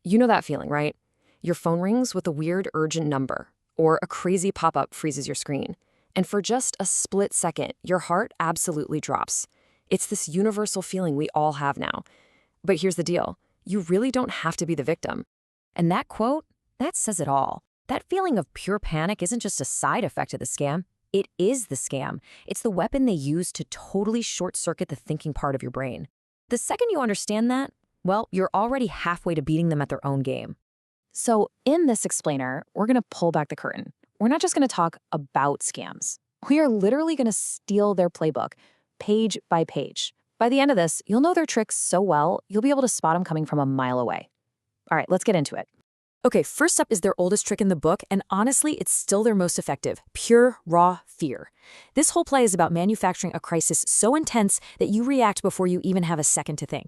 You know that feeling, right? Your phone rings with a weird urgent number, or a crazy pop-up freezes your screen. And for just a split second, your heart absolutely drops. It's this universal feeling we all have now. But here's the deal. You really don't have to be the victim. And that quote, that says it all. That feeling of pure panic isn't just a side effect of the scam. It is the scam. It's the weapon they use to totally short-circuit the thinking part of your brain. The second you understand that, well, you're already halfway to beating them at their own game. So in this explainer, we're going to pull back the curtain. We're not just going to talk about scams. We are literally going to steal their playbook, page by page. By the end of this, you'll know their tricks so well, you'll be able to spot them coming from a mile away. All right, let's get into it. Okay, first up is their oldest trick in the book, and honestly, it's still their most effective: pure, raw fear. This whole play is about manufacturing a crisis so intense that you react before you even have a second to think.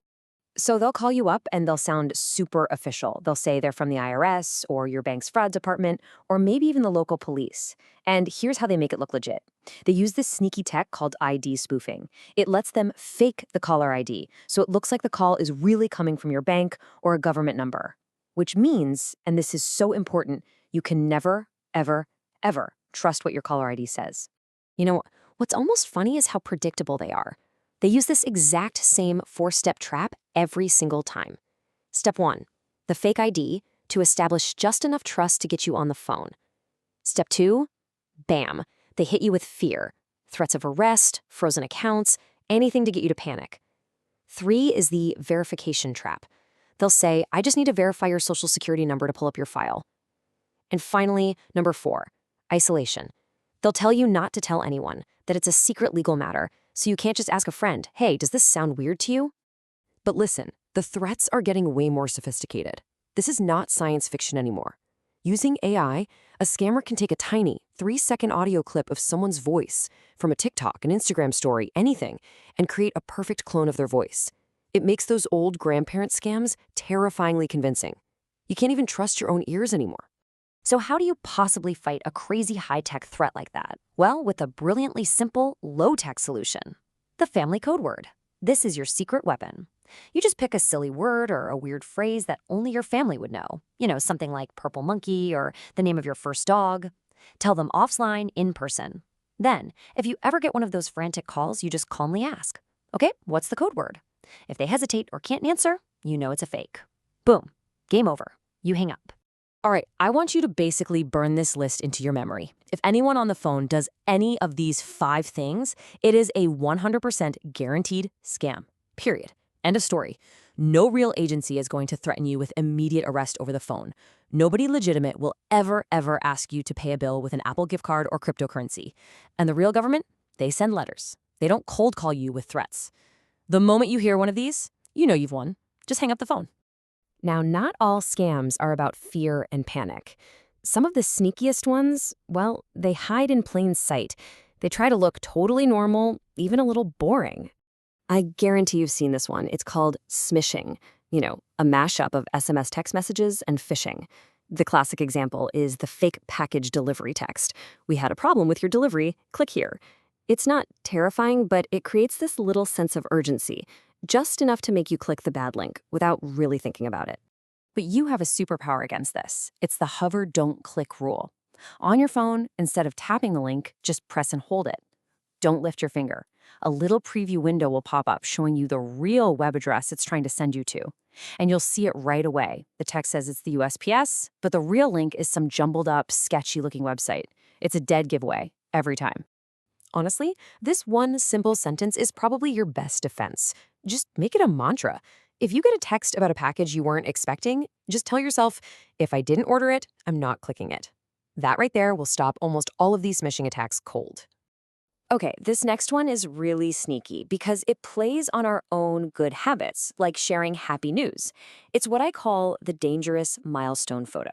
So they'll call you up and they'll sound super official. They'll say they're from the IRS or your bank's fraud department or maybe even the local police. And here's how they make it look legit. They use this sneaky tech called ID spoofing. It lets them fake the caller ID, so it looks like the call is really coming from your bank or a government number. Which means, and this is so important, you can never, ever, ever trust what your caller ID says. You know, what's almost funny is how predictable they are. They use this exact same 4-step trap every single time. Step 1, the fake ID to establish just enough trust to get you on the phone. Step 2, bam, they hit you with fear, threats of arrest, frozen accounts, anything to get you to panic. 3 is the verification trap. They'll say, I just need to verify your social security number to pull up your file. And finally, number 4, isolation. They'll tell you not to tell anyone, that it's a secret legal matter, so you can't just ask a friend, hey, does this sound weird to you? But listen, the threats are getting way more sophisticated. This is not science fiction anymore. Using AI, a scammer can take a tiny 3-second audio clip of someone's voice from a TikTok, an Instagram story, anything, and create a perfect clone of their voice. It makes those old grandparent scams terrifyingly convincing. You can't even trust your own ears anymore. So how do you possibly fight a crazy high-tech threat like that? Well, with a brilliantly simple, low-tech solution. The family code word. This is your secret weapon. You just pick a silly word or a weird phrase that only your family would know. You know, something like purple monkey or the name of your first dog. Tell them offline, in person. Then, if you ever get one of those frantic calls, you just calmly ask, okay, what's the code word? If they hesitate or can't answer, you know it's a fake. Boom. Game over. You hang up. All right, I want you to basically burn this list into your memory. If anyone on the phone does any of these 5 things, it is a 100% guaranteed scam. Period. End of story. No real agency is going to threaten you with immediate arrest over the phone. Nobody legitimate will ever ask you to pay a bill with an Apple gift card or cryptocurrency. And the real government, they send letters. They don't cold call you with threats. The moment you hear one of these, you know you've won. Just hang up the phone. Now, not all scams are about fear and panic. Some of the sneakiest ones, well, they hide in plain sight. They try to look totally normal, even a little boring. I guarantee you've seen this one. It's called smishing. You know, a mashup of SMS text messages and phishing. The classic example is the fake package delivery text. We had a problem with your delivery, click here. It's not terrifying, but it creates this little sense of urgency. Just enough to make you click the bad link without really thinking about it. But you have a superpower against this. It's the hover, don't click rule. On your phone, instead of tapping the link, just press and hold it. Don't lift your finger. A little preview window will pop up showing you the real web address it's trying to send you to. And you'll see it right away. The text says it's the USPS, but the real link is some jumbled up, sketchy-looking website. It's a dead giveaway, every time. Honestly, this one simple sentence is probably your best defense. Just make it a mantra. If you get a text about a package you weren't expecting, just tell yourself, if I didn't order it, I'm not clicking it. That right there will stop almost all of these smishing attacks cold. Okay, this next one is really sneaky because it plays on our own good habits, like sharing happy news. It's what I call the dangerous milestone photo.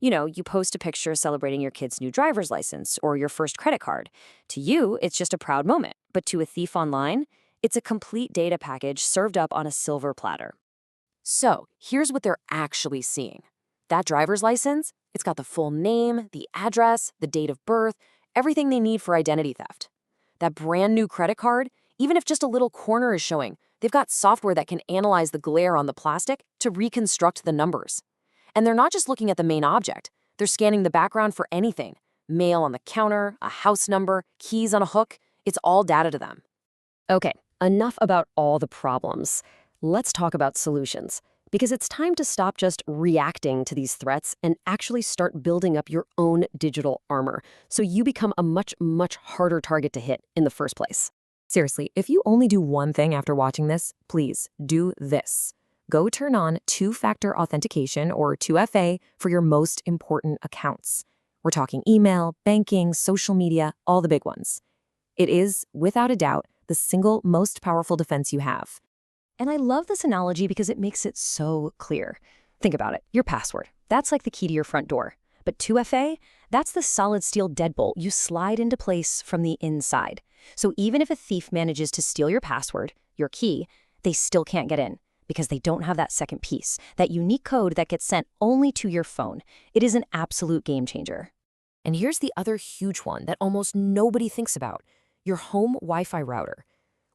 You know, you post a picture celebrating your kid's new driver's license or your first credit card. To you, it's just a proud moment, but to a thief online, it's a complete data package served up on a silver platter. So, here's what they're actually seeing. That driver's license, it's got the full name, the address, the date of birth, everything they need for identity theft. That brand new credit card, even if just a little corner is showing, they've got software that can analyze the glare on the plastic to reconstruct the numbers. And they're not just looking at the main object. They're scanning the background for anything. Mail on the counter, a house number, keys on a hook. It's all data to them. Okay, enough about all the problems. Let's talk about solutions. Because it's time to stop just reacting to these threats and actually start building up your own digital armor so you become a much, much harder target to hit in the first place. Seriously, if you only do one thing after watching this, please do this. Go turn on two-factor authentication, or 2FA, for your most important accounts. We're talking email, banking, social media, all the big ones. It is, without a doubt, the single most powerful defense you have. And I love this analogy because it makes it so clear. Think about it. Your password. That's like the key to your front door. But 2FA, that's the solid steel deadbolt you slide into place from the inside. So even if a thief manages to steal your password, your key, they still can't get in because they don't have that second piece, that unique code that gets sent only to your phone. It is an absolute game changer. And here's the other huge one that almost nobody thinks about: your home Wi-Fi router.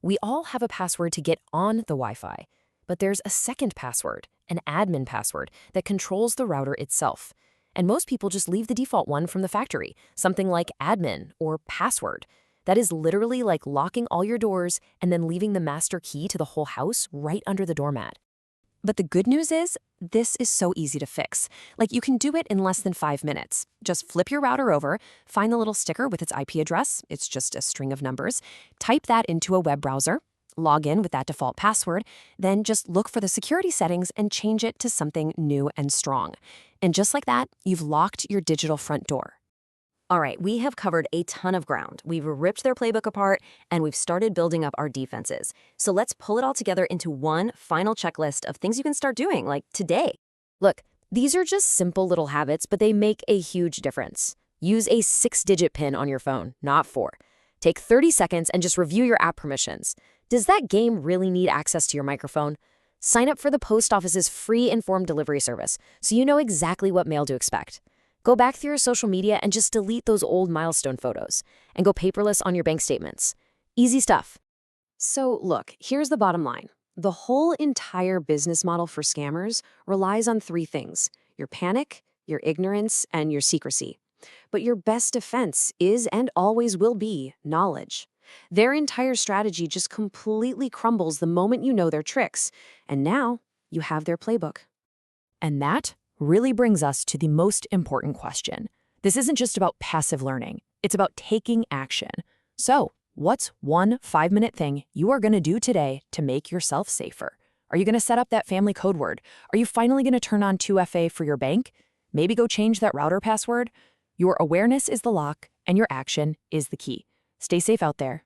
We all have a password to get on the Wi-Fi, but there's a second password, an admin password, that controls the router itself. And most people just leave the default one from the factory, something like admin or password. That is literally like locking all your doors and then leaving the master key to the whole house right under the doormat. But the good news is, this is so easy to fix. Like, you can do it in less than 5 minutes. Just flip your router over, find the little sticker with its IP address, it's just a string of numbers, type that into a web browser, log in with that default password, then just look for the security settings and change it to something new and strong. And just like that, you've locked your digital front door. All right, we have covered a ton of ground. We've ripped their playbook apart, and we've started building up our defenses. So let's pull it all together into one final checklist of things you can start doing, like today. Look, these are just simple little habits, but they make a huge difference. Use a 6-digit PIN on your phone, not 4. Take 30 seconds and just review your app permissions. Does that game really need access to your microphone? Sign up for the post office's free informed delivery service so you know exactly what mail to expect. Go back through your social media and just delete those old milestone photos. And go paperless on your bank statements. Easy stuff. So look, here's the bottom line. The whole entire business model for scammers relies on 3 things: your panic, your ignorance, and your secrecy. But your best defense is and always will be knowledge. Their entire strategy just completely crumbles the moment you know their tricks. And now you have their playbook. And that really brings us to the most important question. This isn't just about passive learning. It's about taking action. So, what's one 5-minute thing you are going to do today to make yourself safer? Are you going to set up that family code word? Are you finally going to turn on 2FA for your bank? Maybe go change that router password? Your awareness is the lock, and your action is the key. Stay safe out there.